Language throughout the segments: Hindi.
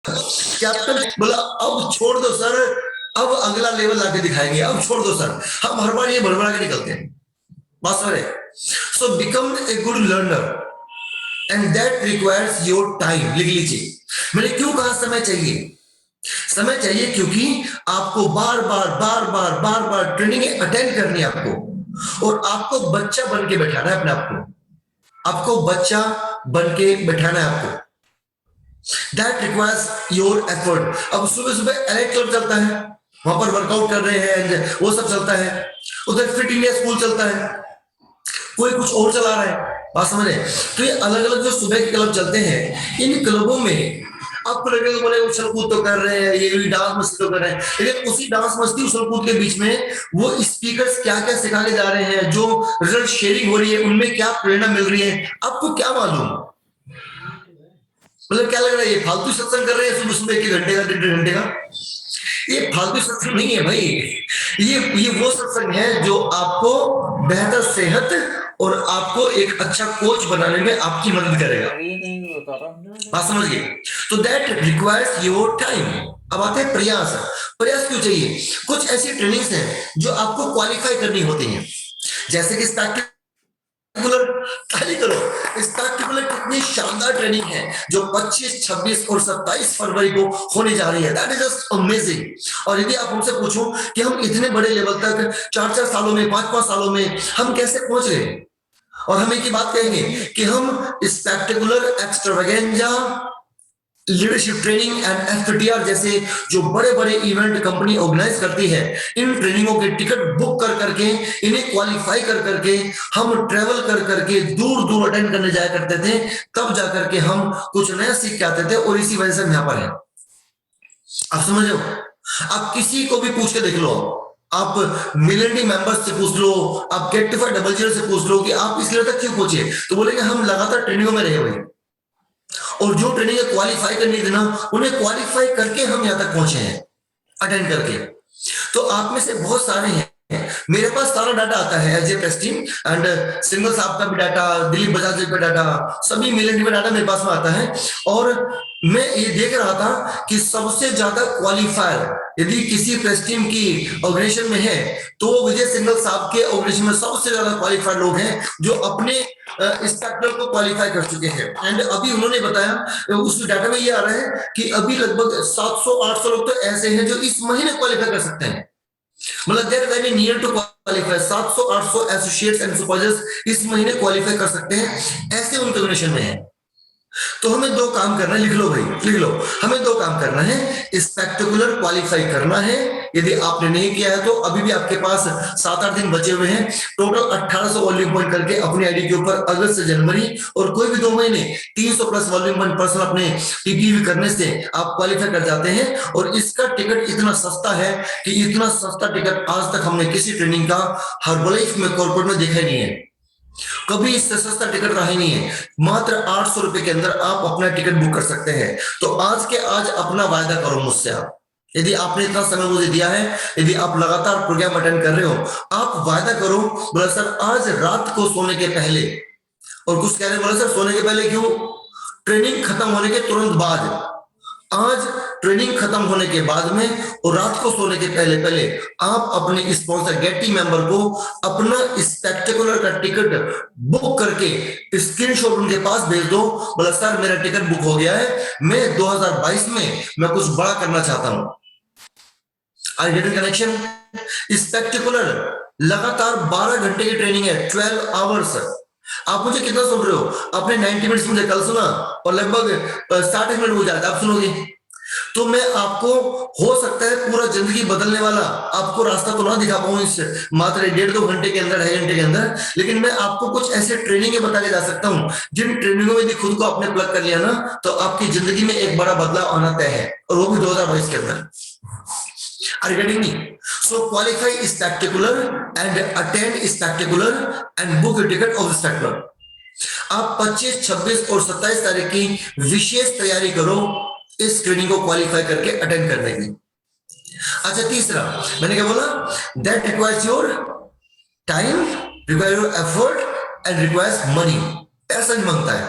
कैप्टन बोला अब छोड़ दो सर, अब अगला लेवल लाके दिखाएंगे, अब छोड़ दो सर, हम हर बार ये भड़बड़ा के निकलते हैं। बात समझ रहे? So become a good learner and that requires your time. लिख लीजिए, मैंने क्यों कहा समय चाहिए। समय चाहिए क्योंकि आपको बार बार बार बार बार बार ट्रेनिंग अटेंड करनी है आपको, और आपको बच्चा बन के बैठाना है अपने आपको बच्चा बन के बैठाना है आपको। That requires your effort. अब सुबह सुबह एलाइट क्लब चलता है, वहां पर वर्कआउट कर रहे हैं, वो सब चलता है। उधर फिट इंडिया स्कूल चलता है, कोई कुछ और चला रहा है। बात समझ रहे? तो ये अलग अलग जो सुबह के क्लब चलते हैं, इन क्लबों में आपको लगेगा बोले उछल कूद तो कर रहे हैं, ये भी डांस मस्ती तो कर रहे हैं, लेकिन उसी डांस मस्ती उछल कूद के बीच में वो स्पीकर्स क्या क्या सिखाने जा रहे हैं, जो रिजल्ट शेयरिंग हो रही है, उनमें क्या प्रेरणा मिल रही है, आपको क्या मालूम। मतलब क्या लग रहा है ये फालतू सत्संग कर रहे हैं सुबह सुबह 1 घंटे का 1.5 घंटे का। ये फालतू सत्संग नहीं है भाई, ये वो सत्संग है जो आपको बेहतर सेहत और आपको एक अच्छा कोच बनाने में आपकी मदद करेगा। बात समझ गए? तो दैट रिक्वायर्स योर टाइम। अब आते हैं प्रयास। प्रयास क्यों चाहिए? कुछ ऐसी ट्रेनिंग्स हैं जो आपको क्वालिफाई करनी होती हैं, जैसे कि ताली करो, स्पेक्टिकुलर कितनी शानदार ट्रेनिंग है जो 25, 26 और 27 फरवरी को होने जा रही है। That is just amazing. और यदि आप हमसे पूछो कि हम इतने बड़े लेवल तक 4-4 सालों में, 5-5 सालों में हम कैसे पहुंच गए, और हम एक ही बात कहेंगे कि हम spectacular extravaganza leadership training and FTR जैसे जो बड़े बड़े इवेंट कंपनी ऑर्गेनाइज करती है, इन ट्रेनिंगों के टिकट बुक कर करके, इन्हें क्वालिफाई कर करके हम ट्रेवल कर करके दूर दूर अटेंड करने जाया करते थे, तब जाकर के हम कुछ नया सीख के आते थे, और इसी वजह से हम यहाँ पर हैं। आप समझ लो, आप किसी को भी पूछ के देख लो, आप मिलियनरी मेंबर्स से पूछ लो, आप गेट 500 से पूछ लो कि आप इस लेवल तक क्यों पहुंचे, तो बोलेंगे हम लगातार ट्रेनिंगों में रहे भाई, और जो ट्रेनिंग क्वालिफाई करनी थी ना, उन्हें क्वालिफाई करके हम यहां तक पहुंचे हैं, अटेंड करके। तो आप में से बहुत सारे हैं, मेरे पास सारा डाटा आता है as a test team, and single साहब का भी डाटा, दिलीप बजाज का डाटा, सभी मिलियन का डाटा मेरे पास में आता है। और मैं ये देख रहा था कि सबसे ज्यादा क्वालिफायर यदि किसी प्रेस टीम की ऑर्गेनाइजेशन में है, तो विजय सिंगल साहब के ऑर्गेनाइजेशन में सबसे ज्यादा क्वालिफाइड लोग हैं जो अपने इंस्पेक्टर को क्वालिफाई कर चुके हैं। एंड अभी उन्होंने बताया, उस डाटा में ये आ रहा है कि अभी लगभग 700-800 लोग तो ऐसे हैं जो इस महीने क्वालिफाई कर सकते हैं। मतलब there very near to qualify, 700-800 associates and supervisors इस महीने क्वालिफाई कर सकते हैं, ऐसे उनके ऑर्गेनाइजेशन में है। तो हमें 2 काम करना है, लिख लो भाई, लिख लो, हमें 2 काम करना है। स्पेक्टिकुलर क्वालिफाई करना है, यदि आपने नहीं किया है तो अभी भी आपके पास 7-8 दिन बचे हुए हैं। टोटल 1800 वॉल्यूम पॉइंट करके अपनी आईडी के ऊपर अगस्त से जनवरी और कोई भी 2 महीने 300 प्लस वॉल्यूम पॉइंट पर्सन अपने टीपीवी करने से आप क्वालिफाई कर जाते हैं। और इसका टिकट इतना सस्ता है कि इतना सस्ता टिकट आज तक हमने किसी ट्रेनिंग का हर्बलाइफ में कॉर्पोरेट में देखा नहीं है, कभी इससे सस्ता टिकट रहा ही नहीं है। मात्र 800 रुपए के अंदर आप अपना टिकट बुक कर सकते हैं। तो आज के आज अपना वायदा करो मुझसे, आप यदि आपने इतना समय मुझे दिया है, यदि आप लगातार प्रोग्राम अटेंड कर रहे हो, आप वायदा करो, बोला सर आज रात को सोने के पहले, और कुछ कह रहे बोला सर सोने के पहले क्यों, ट्रेनिंग खत्म होने के तुरंत बाद, आज ट्रेनिंग खत्म होने के बाद में और रात को सोने के पहले पहले आप अपने स्पॉन्सर गेटी मेंबर को अपना स्पेक्टिकुलर का टिकट बुक करके स्क्रीनशॉट उनके पास भेज दो, बोला सर मेरा टिकट बुक हो गया है, मैं 2022 में मैं कुछ बड़ा करना चाहता हूं। I get connection? स्पेक्टिकुलर लगातार 12 घंटे की ट्रेनिंग है, 12 आवर्स। आप मुझे कितना सुन रहे हो? आपने 90 मिनट्स मुझे कल सुना और लगभग 60 मिनट हो जाता है आप सुनोगे, तो मैं आपको हो सकता है पूरा जिंदगी बदलने वाला आपको रास्ता तो ना दिखा पाऊं इस मात्र 1.5-2 घंटे के अंदर, 2.5 घंटे के अंदर, लेकिन मैं आपको कुछ ऐसे ट्रेनिंग बता के जा सकता हूं जिन ट्रेनिंगों में यदि खुद को आपने प्लग कर लिया ना, तो आपकी जिंदगी में एक बड़ा बदलाव आना तय है, और वो भी 2022 के अंदर। Are you getting me? So qualify spectacular and attend spectacular and book a ticket of the spectacular. आप 25, 26 और 27 तारीख की विशेष तैयारी करो इस ट्रेनिंग को क्वालिफाई करके अटेंड करने की। अच्छा तीसरा मैंने क्या बोला? That requires your time, require your effort and requires money. पैसा नहीं मांगता है,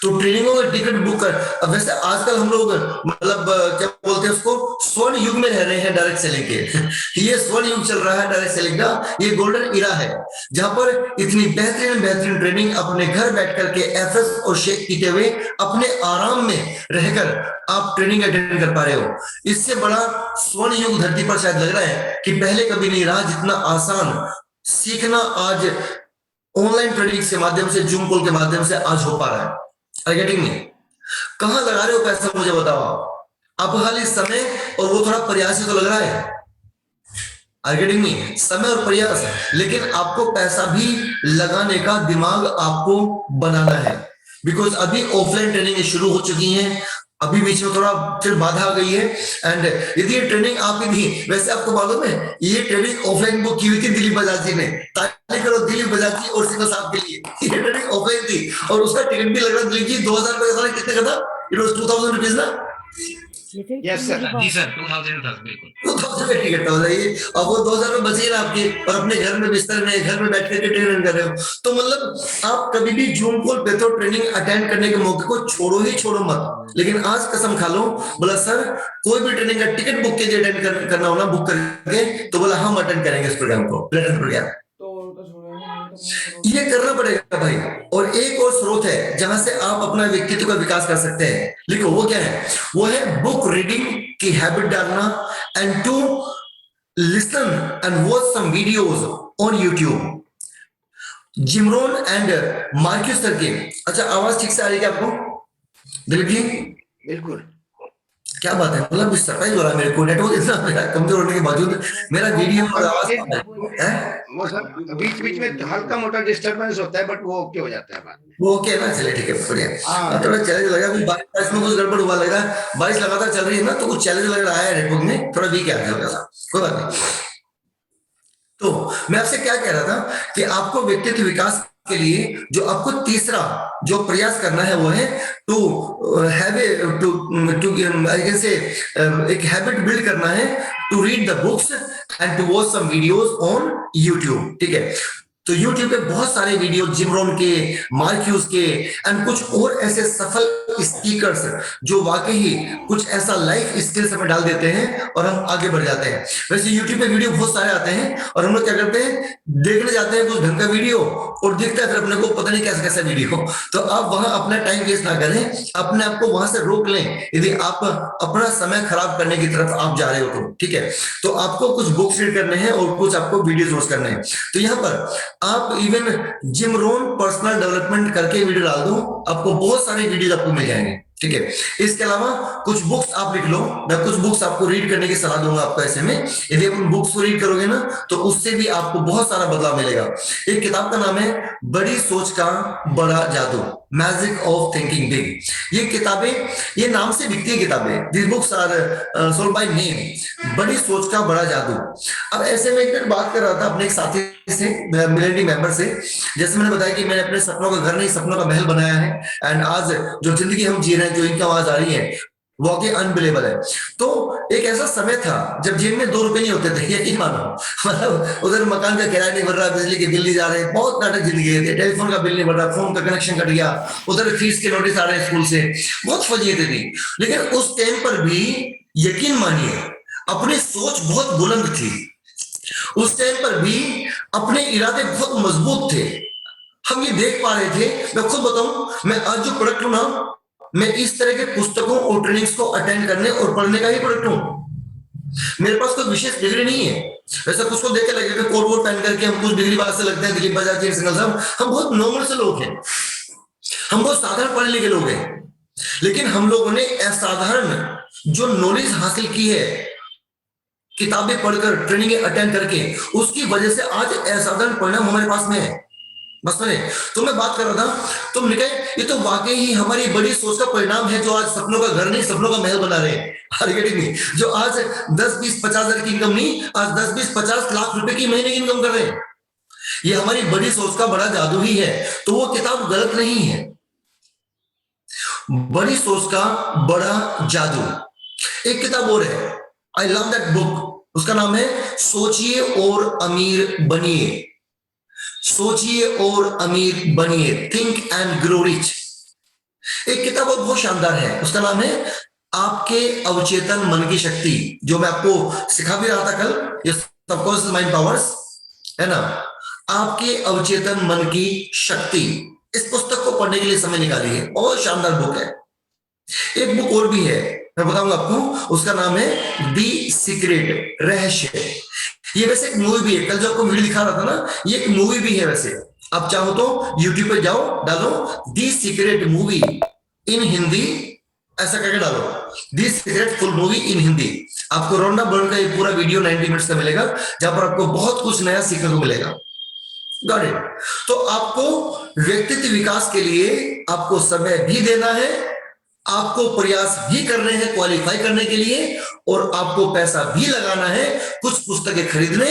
तो ट्रेनिंगों का टिकट बुक कर। अब वैसे आजकल हम लोग मतलब क्या बोलते हैं उसको, स्वर्ण युग में रह रहे हैं डायरेक्ट सेलिंग के। ये स्वर्ण युग चल रहा है डायरेक्ट सेलिंग का, ये गोल्डन इरा है जहां पर इतनी बेहतरीन बेहतरीन ट्रेनिंग अपने घर बैठ करके एफएस और शेक पीते हुए अपने आराम में रहकर आप ट्रेनिंग अटेंड कर पा रहे हो। इससे बड़ा स्वर्ण युग धरती पर शायद लग रहा है कि पहले कभी नहीं रहा, जितना आसान सीखना आज ऑनलाइन ट्रेनिंग के माध्यम से, जूम कॉल के माध्यम से आज हो पा रहा है। Are you getting me? कहां लगा रहे हो पैसा मुझे बताओ आप खाली समय और वो थोड़ा प्रयास ही तो लग रहा है। Are you getting me? समय और प्रयास, लेकिन आपको पैसा भी लगाने का दिमाग आपको बनाना है। बिकॉज अभी ऑफलाइन ट्रेनिंग शुरू हो चुकी हैं, अभी बीच में थोड़ा फिर बाधा आ गई है। एंड यदि ये ट्रेनिंग आपकी थी, वैसे आपको मालूम है ये ट्रेनिंग ऑफलाइन बुक की हुई थी दिलीप बजाज जी ने। ताली करो दिलीप बजाज जी और सिंगल साहब के लिए। ये ट्रेनिंग ऑफलाइन थी और उसका टिकट भी लग रहा दिलीप जी 2000 रुपए का, कितने का था? इट वाज 2000 रुपीज ना? यस सर, जी सर 2000 था बिल्कुल। 2000 का टिकट था बताइए। अब वो 2000 रुपए बचे ना आपके, और अपने घर में बिस्तर में घर में बैठ करके ट्रेनिंग कर रहे हो। तो मतलब आप कभी भी जूम कॉल पे तो ट्रेनिंग अटेंड करने के मौके को छोड़ो ही छोड़ो मत। लेकिन आज कसम खा लो, बोला सर कोई भी ट्रेनिंग का टिकट बुक कीजिए, अटेंड करना हो ना बुक करके, तो बोला हम अटेंड करेंगे इस प्रोग्राम को, प्रोग्राम ये करना पड़ेगा भाई। और एक और स्रोत है जहां से आप अपना व्यक्तित्व का विकास कर सकते हैं, लिखो वो क्या है? वो है बुक रीडिंग की हैबिट डालना and to listen and watch some videos on YouTube. Jim Rohn and Marcus sir के। अच्छा आवाज ठीक से आ रही है आपको दिलीप जी? बिल्कुल। क्या बात है, मतलब सरप्राइज हो रहा है मेरे को, नेटवर्क इतना मेरा कमजोर होने के बावजूद मेरा वीडियो और आवाज है। वो सर बीच बीच में हल्का मोटा डिस्टरबेंस होता है, बट वो ओके हो जाता है बाद में। वो ओके ना, चले ठीक है बढ़िया। थोड़ा चैलेंज लगा, अभी बारिश में कुछ गड़बड़ हुआ लग रहा है, बारिश लगातार चल रही है ना, तो कुछ चैलेंज लग रहा है नेटवर्क में, थोड़ा वीक है हल्का सा, कोई बात नहीं। तो मैं आपसे क्या कह रहा था कि आपको व्यक्तित्व विकास के लिए जो आपको तीसरा जो प्रयास करना है वो है to have a to I can say एक हैबिट बिल्ड करना है to read the books and to watch some videos on YouTube. ठीक है, तो YouTube पे बहुत सारे वीडियो जिमरोन के, मार्क्यूस के एंड कुछ और ऐसे सफल स्पीकर्स जो वाकई ही कुछ ऐसा लाइफ स्किल्स हमें डाल देते हैं और हम आगे बढ़ जाते हैं। वैसे YouTube पे वीडियो बहुत सारे आते हैं और हम लोग क्या करते हैं, देखने जाते हैं कुछ ढंग का वीडियो और दिखता है फिर अपने को पता नहीं कैसा कैसा वीडियो। तो आप वहां अपना टाइम वेस्ट ना करें, अपने आप को वहां से रोक लें यदि आप अपना समय खराब करने की तरफ आप जा रहे हो तो। ठीक है, तो आपको कुछ बुक्स रीड करने हैं और कुछ आपको वीडियोस वॉच करने हैं। तो यहाँ पर आप इवन जिमरोन पर्सनल डेवलपमेंट करके वीडियो डाल दो, आपको बहुत सारे वीडियोस आपको मिल जाएंगे। ठीक है, इसके अलावा कुछ बुक्स आप लिख लो, मैं कुछ बुक्स आपको रीड करने की सलाह दूंगा आपको। ऐसे में यदि आप उन बुक्स को रीड करोगे ना तो उससे भी आपको बहुत सारा बदलाव मिलेगा। एक किताब का नाम है बड़ी सोच का बड़ा जादू, मैजिक ऑफ थिंकिंग बिग। ये किताबें ये नाम से बिकती है किताबें, this books are sold by name, बड़ी सोच का बड़ा जादू। अब ऐसे में एक दिन बात कर रहा था अपने एक साथी से, मिलिट्री मेंबर से, जैसे मैंने बताया कि मैंने अपने सपनों का घर नहीं सपनों का महल बनाया है एंड आज जो जिंदगी हम जी रहे हैं, जो इनकम आवाज आ रही है वाकई अनबिलेबल है। तो एक ऐसा समय था जब जेब में 2 रुपए नहीं होते थे, यकीन मानो, मतलब उधर मकान का किराया नहीं भर रहा, बिजली के बिल नहीं जा रहे, बहुत नाटक जिंदगी है, टेलीफोन का बिल नहीं भर रहा, फोन का कनेक्शन कट गया, उधर फीस के नोटिस आ रहे हैं स्कूल से, बहुत फजीयतें थी। लेकिन उस टाइम पर भी यकीन मानिए अपनी सोच बहुत बुलंद थी, उस टाइम पर भी अपने इरादे बहुत मजबूत थे। हम ये देख पा रहे थे, मैं खुद बताऊं, मैं आज जो प्रोडक्ट हूं ना, मैं इस तरह के पुस्तकों और ट्रेनिंग्स को अटेंड करने और पढ़ने का ही प्रोडक्ट हूं। मेरे पास कोई विशेष डिग्री नहीं है। वैसे कुछ को देख के लगेगा कोट वोट पहन करके हम कुछ डिग्री बात से लगते हैं, दिलीप बजाज जी, सिंगल साहब, हम बहुत नॉर्मल से लोग हैं, हम बहुत साधारण पढ़े लिखे लोग हैं। लेकिन हम लोगों ने असाधारण जो नॉलेज हासिल की है किताबें पढ़कर, ट्रेनिंग अटेंड करके, उसकी वजह से आज असाधारण परिणाम हमारे पास में है। बस में तो मैं बात कर रहा था, तुमने कहा ये तो वाकई ही हमारी बड़ी सोच का परिणाम है जो आज सपनों का घर नहीं सपनों का महल बना रहे हैं। जो आज 10, 20, 50 हजार की इनकम नहीं, आज 10, 20, 50 लाख रुपए की महीने की इनकम कर रहे हैं। ये हमारी बड़ी सोच का बड़ा जादू ही है। तो वो किताब गलत नहीं है, बड़ी सोच का बड़ा जादू। एक किताब और है, आई लव दैट बुक, उसका नाम है सोचिए और अमीर बनिए। सोचिए और अमीर बनिए, थिंक एंड ग्रो रिच। एक किताब और बहुत शानदार है, उसका नाम है आपके अवचेतन मन की शक्ति, जो मैं आपको सिखा भी रहा था कल, ये सबकॉन्शियस माइंड पावर्स है ना। आपके अवचेतन मन की शक्ति, इस पुस्तक को पढ़ने के लिए समय निकालिए, बहुत शानदार बुक है। एक बुक और भी है, मैं बताऊंगा आपको, उसका नाम है दी सीक्रेट, रहस्य। ये वैसे एक मूवी भी है, कल जो आपको वीडियो दिखा रहा था ना, ये एक मूवी भी है। वैसे आप चाहो तो यूट्यूब पे जाओ, डालो the secret movie in Hindi, ऐसा करके डालो the secret full movie in Hindi, आपको रोंडा बर्न का ये पूरा वीडियो 90 मिनट्स का मिलेगा, जहां पर आपको बहुत कुछ नया सीखने को मिलेगा। Got it. तो आपको व्यक्तित्व विकास के लिए आपको समय भी देना है, आपको प्रयास भी करने हैं क्वालिफाई करने के लिए, और आपको पैसा भी लगाना है कुछ पुस्तकें खरीदने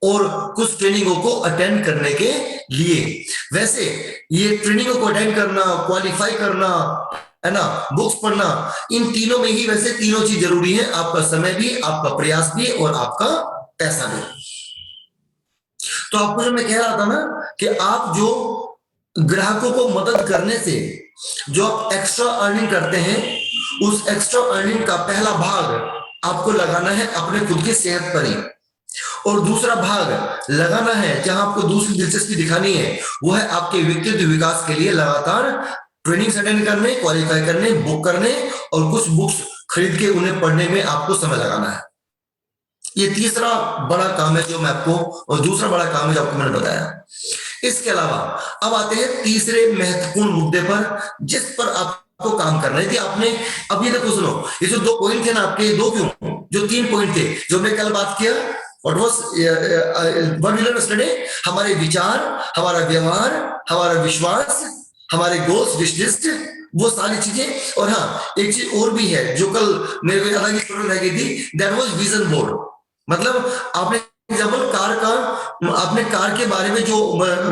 और कुछ ट्रेनिंगों को अटेंड करने के लिए। वैसे ये ट्रेनिंगों को अटेंड करना, क्वालिफाई करना, है ना, बुक्स पढ़ना, इन तीनों में ही वैसे तीनों चीज जरूरी है, आपका समय भी, आपका प्रयास भी और आपका पैसा भी। तो आपको जो मैं कह रहा था ना कि आप जो ग्राहकों को मदद करने से जो आप एक्स्ट्रा अर्निंग करते हैं, उस एक्स्ट्रा अर्निंग का पहला भाग आपको लगाना है अपने खुद की सेहत पर ही, और दूसरा भाग लगाना है जहां आपको दूसरी दिलचस्पी दिखानी है, वो है आपके व्यक्तित्व विकास के लिए लगातार ट्रेनिंग अटेंड करने, क्वालिफाई करने, बुक करने और कुछ बुक्स खरीद के उन्हें पढ़ने में आपको समय लगाना है। ये तीसरा बड़ा काम है जो मैं आपको, और दूसरा बड़ा काम है जो आपको मैंने बताया। इसके अलावा अब आते हैं तीसरे महत्वपूर्ण मुद्दे पर, जिस पर आपको काम करना है। आपने अब ये देखो, सुनो, ये जो 2 पॉइंट थे ना आपके, 2 क्यों, जो 3 पॉइंट थे जो मैं कल बात किया, व्हाट वाज यस्टरडे, हमारे विचार, हमारा व्यवहार, हमारा विश्वास, हमारे गोल्स, विश लिस्ट, वो सारी चीजें। और हाँ, एक चीज और भी है जो कल मेरे को याद रह गई थी, दैट वाज विजन बोर्ड। मतलब आपने एग्जाम्पल कार का, आपने कार के बारे में जो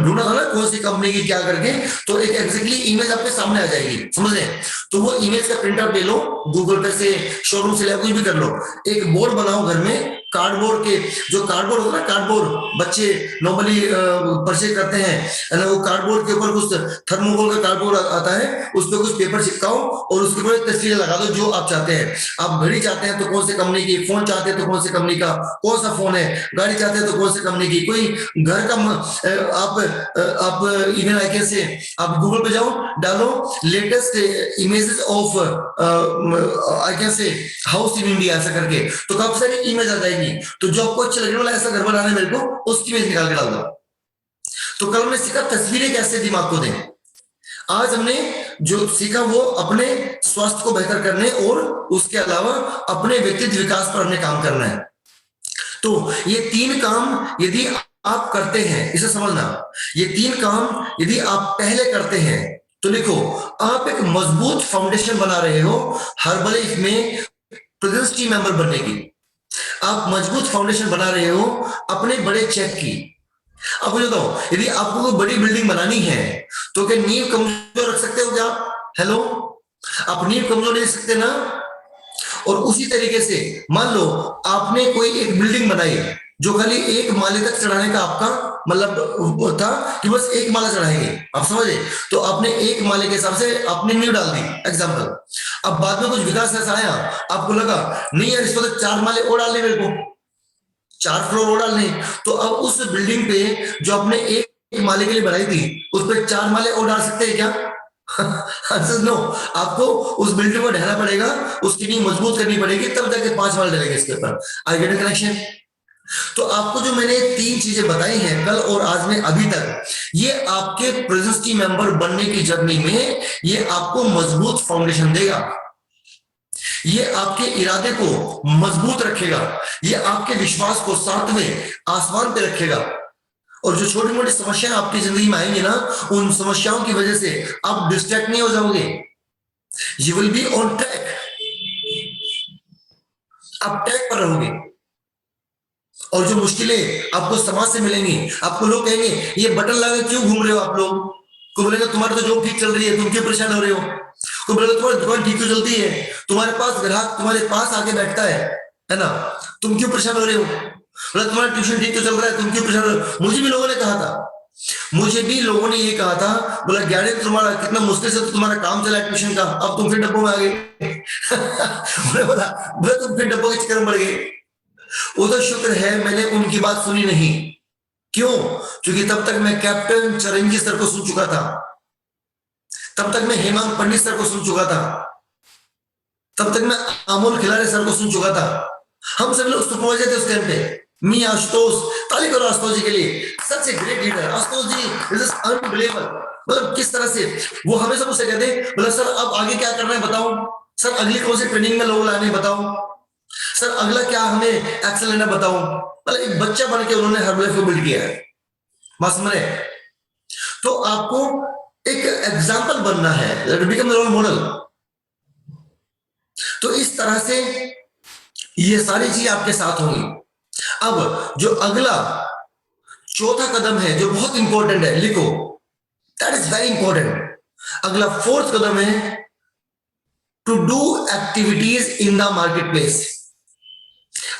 ढूंढा था ना, कौन सी कंपनी की क्या करके, तो एक एग्जैक्टली इमेज आपके सामने आ जाएगी, समझ रहे हैं। तो वो इमेज का प्रिंट आउट ले लो, गूगल पे से, शोरूम से, कुछ भी कर लो, एक बोर्ड बनाओ घर में, कार्डबोर्ड के, जो कार्डबोर्ड होता है, कार्डबोर्ड बच्चे नॉर्मली परचेज करते हैं ना, वो कार्डबोर्ड के ऊपर कुछ थर्मोकोल का कार्डबोर्ड आता है, उस पर कुछ पेपर चिपकाओ और उसके ऊपर तस्वीरें लगा दो जो आप चाहते हैं। आप घड़ी चाहते हैं तो कौन से कंपनी की, फोन चाहते हैं तो कौन से कंपनी का, कौन सा फोन है, गाड़ी चाहते हैं तो कौन से कंपनी की, कोई घर का, आप इवन आइकन से आप गूगल पे जाओ, डालो लेटेस्ट इमेजेस ऑफ आइकन से हाउस इन इंडिया, ऐसा करके तो काफी सारी इमेज आ जाएगी। तो जो आपको अच्छा लगने वाला ऐसा घर बनाना है मेरे को, उसकी इमेज निकाल के डाल दो। तो कल हमने सीखा तस्वीरें कैसे दिमाग को दें, आज हमने जो सीखा वो अपने स्वास्थ्य को बेहतर करने और उसके अलावा अपने व्यक्तित्व विकास पर हमने काम करना है। तो ये 3 काम यदि आप करते हैं, इसे समझना, ये 3 काम यदि आप पहले करते हैं तो देखो आप एक मजबूत फाउंडेशन बना रहे हो हर्बलाइफ में प्रेजेंस टीम मेंबर बनने की। आप मजबूत फाउंडेशन बना रहे हो अपने बड़े चेक की। अब मुझे बताओ, यदि आपको कोई बड़ी बिल्डिंग बनानी है तो क्या नींव कमजोर रख सकते हो क्या आप? हेलो, आप नींव कमजोर नहीं सकते ना। और उसी तरीके से मान लो आपने कोई एक बिल्डिंग बनाई जो खाली 1 माले तक चढ़ाने का आपका मतलब था कि बस 1 माला चढ़ाएंगे, आप समझे, तो आपने 1 माले के हिसाब से आपने नींव डाल दी एग्जाम्पल। अब बाद में कुछ विकास ऐसा आया, आपको लगा नहीं यार इसको तो 4 माले और डालने, मेरे को 4 फ्लोर और डालने, तो अब उस बिल्डिंग पे जो आपने 1 माले के लिए बनाई थी उस पर 4 माले और डाल सकते हैं क्या? नो, आपको उस बिल्डिंग को ढहना पड़ेगा, उसकी नींव मजबूत करनी पड़ेगी, तब जाके 5 माले डलेंगे इसके ऊपर। I get connection. तो आपको जो मैंने 3 चीजें बताई हैं कल और आज में अभी तक, ये आपके प्रेजेंस टीम मेंबर बनने की जर्नी में ये आपको मजबूत फाउंडेशन देगा, ये आपके इरादे को मजबूत रखेगा, ये आपके विश्वास को 7वें आसमान पे रखेगा। और जो छोटी मोटी समस्याएं आपकी जिंदगी में आएंगी ना, उन समस्याओं की वजह से आप डिस्ट्रैक्ट नहीं हो जाओगे, you will be on track, आप ट्रैक पर रहोगे। और जो मुश्किलें आपको समाज से मिलेंगी, आपको लोग कहेंगे ये बटन लगा क्यों घूम रहे हो आप लोग, को बोलेगा तुम्हारी तो जॉब ठीक चल रही है, तुम क्यों परेशान हो रहे हो, को बोलेगा तुम्हारी दुकान ठीक क्यों चलती है, तुम्हारे पास ग्राहक तुम्हारे पास आके बैठता है ना, तुम क्यों परेशान हो रहे हो, बोला तुम्हारा ट्यूशन ठीक तो चल रहा है, तुम क्यों परेशान हो रहे हो। मुझे भी लोगों ने कहा था मुझे भी लोगों ने ये कहा था, बोला ज्ञानेंद्र तुम्हारा कितना मुश्किल से तो तुम्हारा काम चला एडमिशन का, अब तुम फिर डब्बों में आ गए। मैंने बोला तुम फिर डब्बों के चक्कर में पड़ गए। वो तो शुक्र है मैंने उनकी बात सुनी नहीं। क्यों? क्योंकि तब तक मैं कैप्टन चिरंजीवी सर को सुन चुका था, तब तक मैं हेमंत पंडित सर को सुन चुका था, तब तक मैं अमोल खिलारे सर को सुन चुका था। हम सब लोग सुपरवाइजर थे उस टाइम पे। मी आशुतोष, ताली करो आशुतोष जी के लिए, such a great leader. Ashutosh ji this is unbelievable. मतलब किस तरह से वो हमेशा मुझसे कहते, बोला सर अब आगे क्या करना है बताओ, सर अगली कौन सी ट्रेनिंग में लोग लाने बताओ, सर अगला क्या हमें एक्शन लेना बताओ। मतलब एक बच्चा बन के उन्होंने हर्बलाइफ को बिल्ड किया है। बात समझ रहे? तो आपको एक एग्जाम्पल बनना है, बिकम रोल मॉडल। तो इस तरह से ये सारी चीज आपके साथ होंगी। अब जो अगला चौथा कदम है जो बहुत इंपॉर्टेंट है, लिखो, दैट इज वेरी इंपॉर्टेंट। अगला फोर्थ कदम है to do activities in the market place.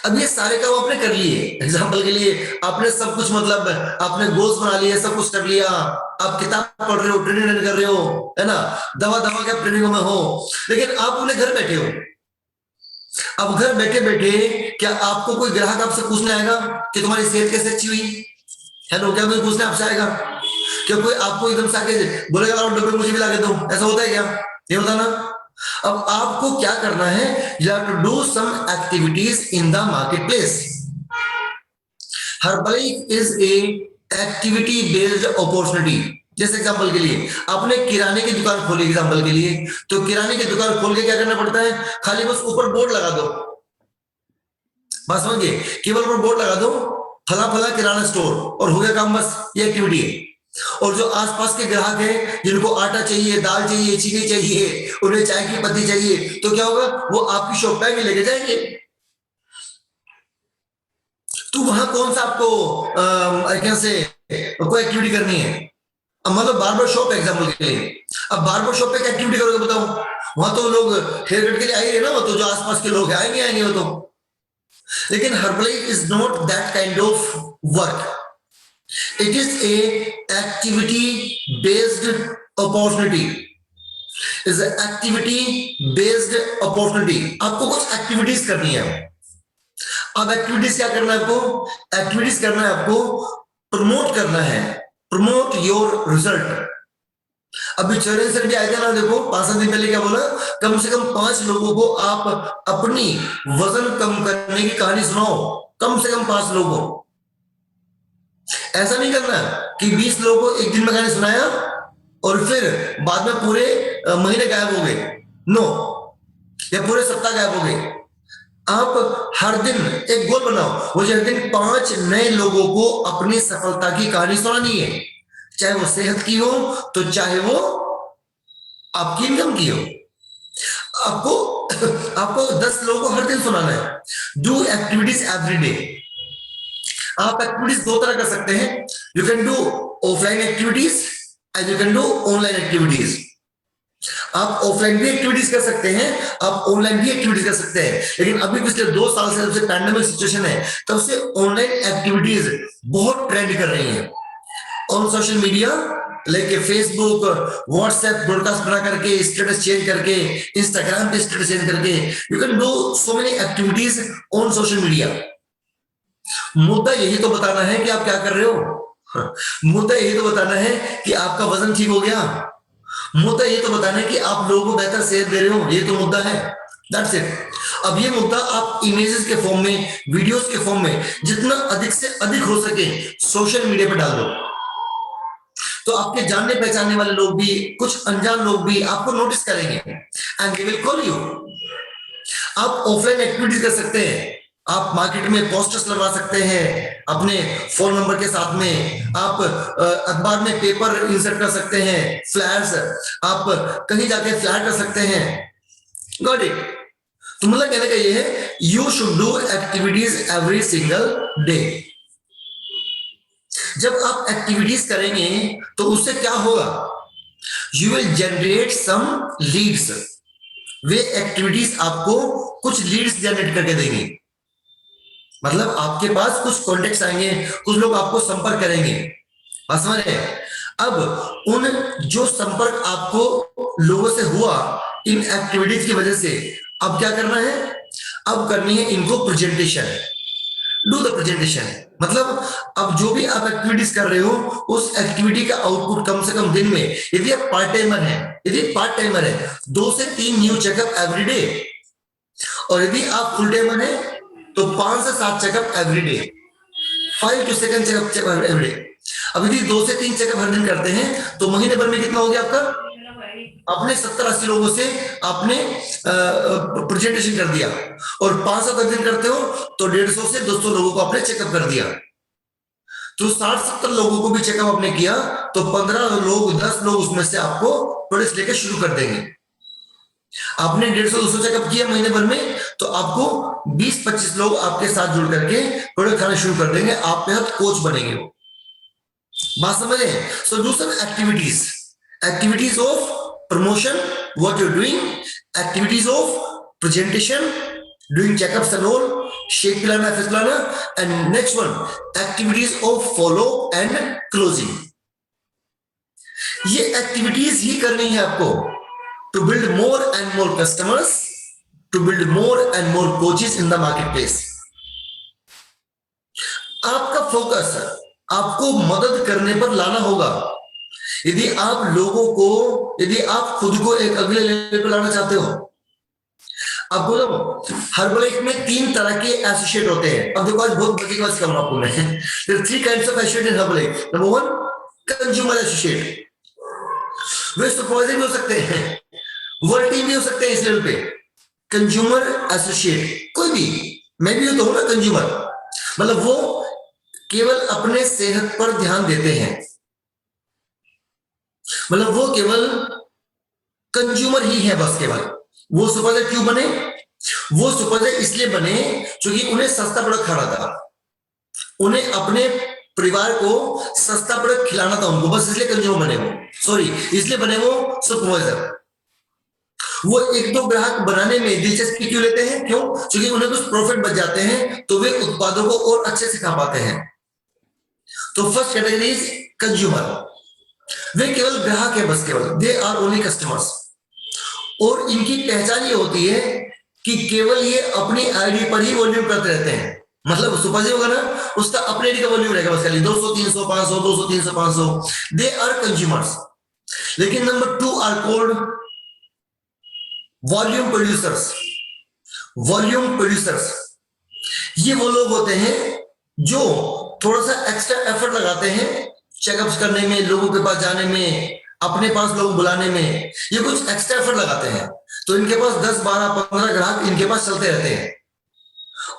अब ये सारे काम आपने कर लिए, एग्जाम्पल के लिए आपने सब कुछ, मतलब आपने गोल्स बना लिए, सब कुछ कर लिया, आप किताब पढ़ रहे हो, ट्रेनिंग कर रहे हो, है ना, दवा के ट्रेनिंग में हो, लेकिन आप अपने घर बैठे हो। अब घर बैठे बैठे क्या आपको कोई ग्राहक आपसे पूछने आएगा कि तुम्हारी सेहत कैसे अच्छी हुई? हेलो, क्या कोई पूछने आपसे आएगा? क्या कोई आपको एकदम से आके बोलेगा और डब्बे मुझे भी ला के दो? ऐसा होता है क्या? ये होता ना। अब आपको क्या करना है, you have to do some activities in the market place. Herbalife is a activity based opportunity. जैसे एग्जांपल के लिए आपने किराने की दुकान खोली, एग्जांपल के लिए, तो किराने की दुकान खोल के क्या करना पड़ता है, खाली बस ऊपर बोर्ड लगा दो, बस समझिए, केवल ऊपर बोर्ड लगा दो फला फला किराना स्टोर, और हो गया काम, बस ये एक्टिविटी है। और जो आसपास के ग्राहक हैं जिनको आटा चाहिए, दाल चाहिए, चीनी चाहिए, उन्हें चाय की पत्ती चाहिए, तो क्या होगा, वो आपकी शॉप पे लेके जाएंगे। तो वहां कौन सा आपको कैसे कोई एक्टिविटी करनी है? अब मतलब बार्बर शॉप एग्जांपल के लिए, अब बार्बर शॉप पे क्या एक्टिविटी करोगे बताओ? वहां तो लोग हेयर कट के लिए आएंगे ना, वो तो जो आसपास के लोग आएंगे वो तो। लेकिन Herbalife is not that kind of work, it is a activity based opportunity, is activity based opportunity. आपको कुछ एक्टिविटीज करनी है। अब एक्टिविटीज क्या करना है आपको? एक्टिविटीज करना है आपको, प्रमोट करना है, प्रमोट योर रिजल्ट। अभी चरण सर भी आए थे ना, देखो 5 दिन पहले क्या बोला, कम से कम 5 लोगों को आप अपनी वजन कम करने की कहानी सुनाओ, कम से कम 5 लोगों। ऐसा नहीं करना कि 20 लोगों को एक दिन में कहानी सुनाया और फिर बाद में पूरे महीने गायब हो गए, नो, या पूरे सप्ताह गायब हो गए। आप हर दिन एक गोल बनाओ, मुझे हर दिन 5 नए लोगों को अपनी सफलता की कहानी सुनानी है, चाहे वो सेहत की हो तो चाहे वो आपकी इनकम की हो। आपको 10 लोगों को हर दिन सुनाना है। Do activities every day. आप एक्टिविटीज 2 तरह कर सकते हैं, you can do offline activities and you can do online activities. आप ऑफलाइन भी एक्टिविटीज कर सकते हैं, आप ऑनलाइन भी एक्टिविटीज कर सकते हैं, लेकिन अभी पिछले 2 साल से जब से पैंडेमिक सिचुएशन है तब से ऑनलाइन एक्टिविटीज बहुत ट्रेंड कर रही हैं। On social media like Facebook, WhatsApp broadcast बना करके, स्टेटस चेंज करके, इंस्टाग्राम पे स्टेटस चेंज करके, you can do so many activities on social media. मुद्दा यही तो बताना है कि आप क्या कर रहे हो, मुद्दा यही तो बताना है कि आपका वजन ठीक हो गया, मुद्दा ये तो बताना है कि आप लोगों को बेहतर सेहत दे रहे हो, ये तो मुद्दा है, दैट्स इट। अब ये मुद्दा आप इमेजेस के फॉर्म में, वीडियोस के फॉर्म में जितना अधिक से अधिक हो सके सोशल मीडिया पे डाल दो, तो आपके जानने पहचानने वाले लोग भी, कुछ अनजान लोग भी आपको नोटिस करेंगे and they will call you. आप ऑफलाइन एक्टिविटीज कर सकते हैं, आप मार्केट में पोस्टर्स लगवा सकते हैं अपने फोन नंबर के साथ में, आप अखबार में पेपर इंसर्ट कर सकते हैं, फ्लैट्स, आप कहीं जाके फ्लैट कर सकते हैं। Got it? तो मतलब कहने का ये है, you should do activities every single day. जब आप एक्टिविटीज करेंगे तो उससे क्या होगा, you will generate some leads. वे एक्टिविटीज आपको कुछ लीड्स जनरेट करके देंगे, मतलब आपके पास कुछ कॉन्टेक्ट्स आएंगे, कुछ लोग आपको संपर्क करेंगे, बात समझ रहे हैं? अब उन जो संपर्क आपको लोगों से हुआ इन एक्टिविटीज की वजह से, अब क्या करना है? अब करनी है इनको प्रेजेंटेशन। डू द प्रेजेंटेशन, मतलब अब जो भी आप एक्टिविटीज कर रहे हो उस एक्टिविटी का आउटपुट कम से कम दिन में, यदि आप पार्ट टाइमर है 2 से 3 न्यू चेकअप एवरी डे, और यदि आप फुल टाइमर है तो 5 से 7 checkup every day, 5 to 7 checkup every day. अब यदि 2 से 3 चेकअप हर दिन करते हैं तो महीने भर में कितना हो गया आपका? आपने 70-80 लोगों से आपने प्रेजेंटेशन कर दिया, और 5-7 दिन करते हो तो 150 से 200 लोगों को आपने चेकअप कर दिया। तो 60-70 लोगों को भी चेकअप आपने किया तो 15 लोग 10 लोग उसमें से आपको प्रोडक्ट्स लेकर शुरू कर देंगे। आपने 150-200 चेकअप किया महीने भर में तो आपको 20-25 लोग आपके साथ जुड़ करके प्रोडक्ट खाना शुरू कर देंगे, आप पे कोच बनेंगे। बात समझे? So do some activities of promotion, what you're doing, activities of presentation, doing checkups and all, shake pilana, fist pilana, and next one, activities of follow and closing. ये एक्टिविटीज ही करनी है आपको to build more and more customers, to build more and more coaches in the marketplace. आपका फोकस आपको मदद करने पर लाना होगा। यदि आप खुद को एक अगले लेवल पर लाना चाहते हो, अब बोलो हर्बलाइफ में 3 तरह के एसोसिएट होते हैं। अब देखो आज बहुत बड़ी बात कहूंगा आपको मैं, there are 3 kinds of associate in Herbalife. Number 1, consumer associate, way supervisor भी हो सकते हैं, वर्ल्ड टीम भी हो सकते हैं इस लेवल पे। कंज्यूमर एसोसिएट कोई भी, मैं भी तो हूं ना कंज्यूमर, मतलब वो केवल अपने सेहत पर ध्यान देते हैं, मतलब वो केवल कंज्यूमर ही है बस। केवल वो सुपरवाइजर क्यों बने? वो सुपरवाइजर इसलिए बने क्योंकि उन्हें सस्ता प्रोडक्ट खाना था, उन्हें अपने परिवार को सस्ता प्रोडक्ट खिलाना था उनको, बस इसलिए कंज्यूमर बने वो, इसलिए बने वो सुपरवाइजर। वो 1-2 ग्राहक बनाने में दिलचस्पी क्यों लेते हैं? क्यों? क्योंकि उन्हें कुछ प्रॉफिट बच जाते हैं तो वे उत्पादों को और अच्छे से खा पाते हैं। तो फर्स्ट कैटेगरी इज कंज्यूमर, वे केवल ग्राहक है बस, केवल दे आर ओनली कस्टमर्स। और इनकी पहचान ये होती है कि केवल ये अपनी आईडी पर ही वॉल्यूम करते रहते हैं, मतलब सुपरवाइजर होगा ना उसका अपने आईडी का वॉल्यूम रहेगा बस, खाली 200 300 500 200 300 500, दे आर कंज्यूमर्स। लेकिन number 2 are called volume producers. Volume producers ये वो लोग होते हैं जो थोड़ा सा एक्स्ट्रा एफर्ट लगाते हैं चेकअप्स करने में, लोगों के पास जाने में, अपने पास लोग बुलाने में, ये कुछ एक्स्ट्रा एफर्ट लगाते हैं। तो इनके पास 10 12 15 ग्राहक इनके पास चलते रहते हैं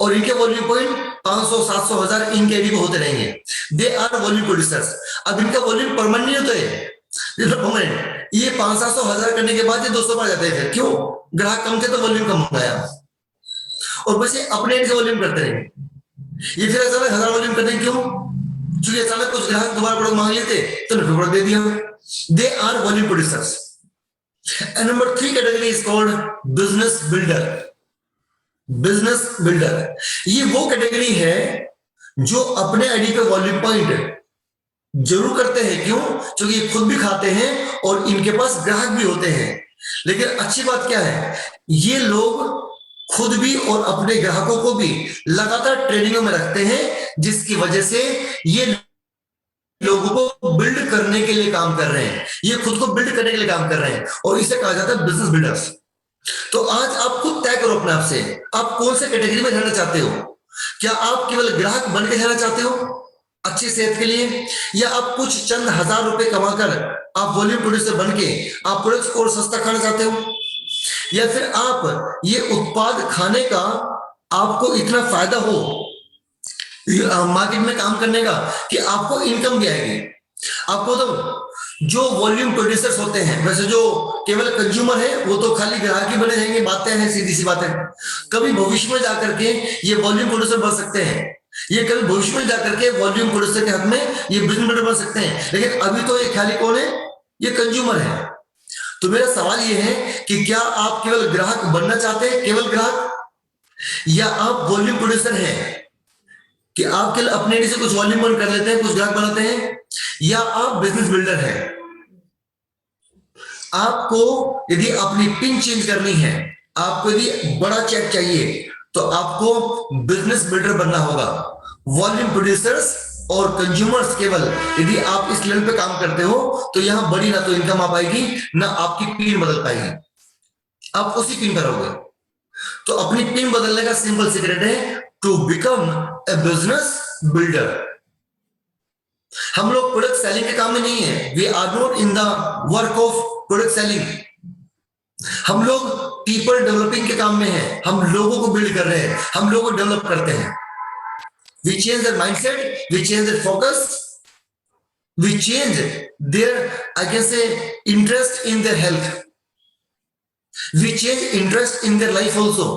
और इनके वॉल्यूम पॉइंट 500 700 1000 इनके आईडी पे होते रहेंगे। They are volume producers. अब इनका वॉल्यूम परमानेंट नहीं होता है, ये 500 1000 करने के बाद ये 200 पर जाते हैं। क्यों? ग्राहक कम थे तो वॉल्यूम कम हो गया, और बस ये अपने एंड से वॉल्यूम करते रहेंगे। ये फिर अचानक 1000 वॉल्यूम करते हैं, क्यों? क्योंकि अचानक कुछ ग्राहक दोबारा प्रोडक्ट मांग लेते तो प्रोडक्ट दे दिया। They are volume producers. And number 3 category is called business builder. Business builder ये वो कैटेगरी है जो अपने आईडी पे वॉल्यूम पॉइंट जरूर करते हैं। क्यों? क्योंकि ये खुद भी खाते हैं और इनके पास ग्राहक भी होते हैं। लेकिन अच्छी बात क्या है, ये लोग खुद भी और अपने ग्राहकों को भी लगातार ट्रेनिंगों में रखते हैं, जिसकी वजह से ये लोगों को बिल्ड करने के लिए काम कर रहे हैं, ये खुद को बिल्ड करने के लिए काम कर रहे हैं, और इसे कहा जाता है बिजनेस बिल्डर्स। तो आज आप खुद तय करो अपने आप से, आप कौन से कैटेगरी में रहना चाहते हो? क्या आप केवल ग्राहक बन के रहना चाहते हो अच्छी सेहत के लिए, या आप कुछ चंद हजार रुपए कमाकर आप वॉल्यूम प्रोड्यूसर बन के आप प्रोडक्ट्स को और सस्ता खाना चाहते हो, या फिर आप ये उत्पाद खाने का आपको इतना फायदा हो मार्केट में काम करने का कि आपको इनकम भी आएगी। आपको तो जो वॉल्यूम प्रोड्यूसर्स होते हैं, वैसे जो केवल कंज्यूमर है वो तो खाली ग्राहक ही बने रहेंगे, बातें हैं सीधी सी बात है। कभी भविष्य में जाकर के ये वॉल्यूम प्रोड्यूसर बन सकते हैं, ये कभी भविष्य में जाकर के वॉल्यूम प्रोड्यूसर के हाथ में ये बिजनेस बिल्डर बन सकते हैं, लेकिन अभी तो ये खाली कौन है? ये कंज्यूमर है। तो मेरा सवाल ये है कि क्या आप केवल ग्राहक बनना चाहते हैं, केवल ग्राहक, या आप वॉल्यूम प्रोड्यूसर हैं कि आप केवल अपने से कुछ वॉल्यूम बन कर लेते हैं, कुछ ग्राहक बनाते हैं, या आप बिजनेस बिल्डर हैं, आपको यदि अपनी पिन चेंज करनी है, आपको यदि बड़ा चेक चाहिए, तो आपको बिजनेस बिल्डर बनना होगा। वॉल्यूम प्रोड्यूसर्स और कंज्यूमर्स केवल यदि आप इस लेवल पे काम करते हो तो यहां बड़ी ना तो इनकम आ पाएगी ना आपकी पिन बदल पाएगी, आप उसी पिन पर रहोगे। तो अपनी पिन बदलने का सिंपल सीक्रेट है to become a business builder. हम लोग प्रोडक्ट सेलिंग के काम में नहीं है, we are not in the work of product selling. हम लोग पीपल डेवलपिंग के काम में हैं, हम लोगों को बिल्ड कर रहे हैं, हम लोगों को डेवलप करते हैं। We change their mindset, we change their focus, we change their, I can say, interest in their health. We change interest in their life also.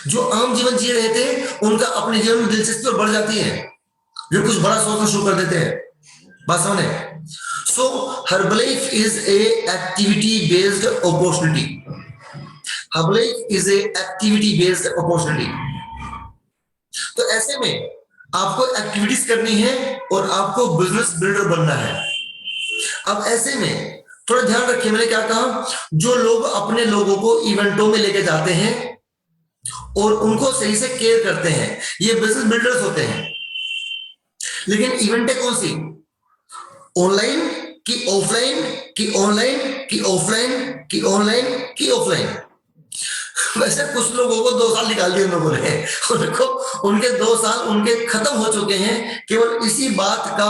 जो आम जीवन जी रहे थे उनका अपने जीवन में दिलचस्पी और बढ़ जाती है, वे कुछ बड़ा सोचना शुरू कर देते हैं। बात समझे? So Herbalife is a activity based opportunity. Herbalife is a activity based opportunity. तो ऐसे में आपको एक्टिविटीज करनी है और आपको बिजनेस बिल्डर बनना है। अब ऐसे में थोड़ा ध्यान रखिए, मैंने क्या कहा, जो लोग अपने लोगों को इवेंटों में लेके जाते हैं और उनको सही से केयर करते हैं, ये बिजनेस बिल्डर्स होते हैं। लेकिन इवेंटें कौन सी, ऑनलाइन की ऑफलाइन की ऑनलाइन की ऑफलाइन की ऑनलाइन की ऑफलाइन। वैसे कुछ लोगों को 2 साल निकाल दिए उन लोगों ने, उनको उनके 2 साल उनके खत्म हो चुके हैं केवल इसी बात का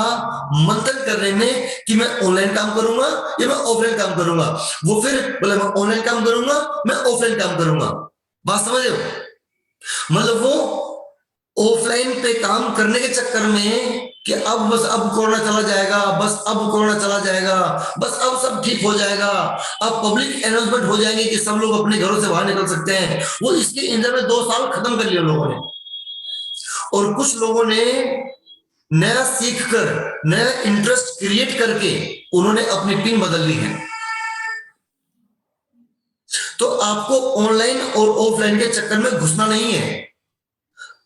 मंथन करने में कि मैं ऑनलाइन काम करूंगा या मैं ऑफलाइन काम करूंगा। वो फिर बोले मैं ऑनलाइन काम करूंगा, मैं ऑफलाइन काम करूंगा। बात समझ रहे हो? मतलब वो ऑफलाइन पे काम करने के चक्कर में कि अब कोरोना चला जाएगा, बस अब कोरोना चला जाएगा, बस अब सब ठीक हो जाएगा, अब पब्लिक अनाउंसमेंट हो जाएंगे कि सब लोग अपने घरों से बाहर निकल सकते हैं। वो इसके इंजन में 2 साल खत्म कर लिया लोगों ने। और कुछ लोगों ने नया सीख कर, नया इंटरेस्ट क्रिएट करके उन्होंने अपनी पिन बदल ली है। तो आपको ऑनलाइन और ऑफलाइन के चक्कर में घुसना नहीं है,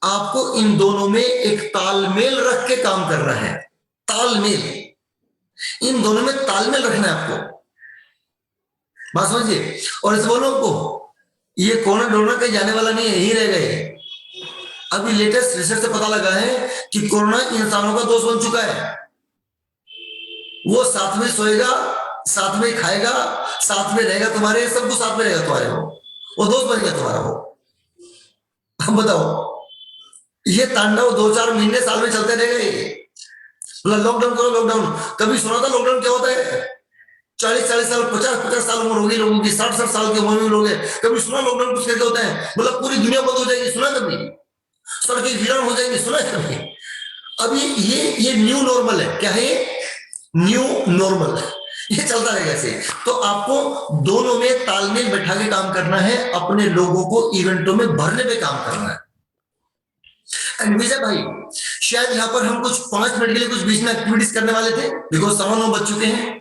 आपको इन दोनों में एक तालमेल रख के काम करना है। तालमेल, इन दोनों में तालमेल रखना है आपको। बात समझिए? और इस बोलो को ये कोरोना डोना कहीं जाने वाला नहीं है, यही रह गए। अभी लेटेस्ट रिसर्च से पता लगा है कि कोरोना इंसानों का दोस्त बन चुका है। वो साथ में सोएगा, साथ में खाएगा, साथ में रहेगा तुम्हारे, सब कुछ साथ में रहेगा तुम्हारे, वो दोस्त बन गया तुम्हारा वो। अब बताओ, ये तांडव 2-4 महीने साल में चलते रहेंगे। लॉकडाउन करो, लॉकडाउन। कभी सुना था लॉकडाउन क्या होता है? 40-40 साल, 50-50 साल उम्र होगी लोगों की, 60-60 साल की उम्र में लोग हैं, कभी सुना लॉकडाउन कुछ कैसे होता है? मतलब पूरी दुनिया बंद हो जाएगी, सुना कभी? सड़कें वीरान हो जाएंगी, सुना कभी? अब ये न्यू नॉर्मल है। क्या है? न्यू नॉर्मल, ये चलता रहेगा ऐसे। तो आपको दोनों में तालमेल बैठा के काम करना है, अपने लोगों को इवेंटों में भरने पे काम करना है। एंड विजय भाई, शायद यहाँ पर हम कुछ 5 मिनट के लिए कुछ बीच में एक्टिविटीज करने वाले थे, बिकॉज 9:15 बज चुके हैं।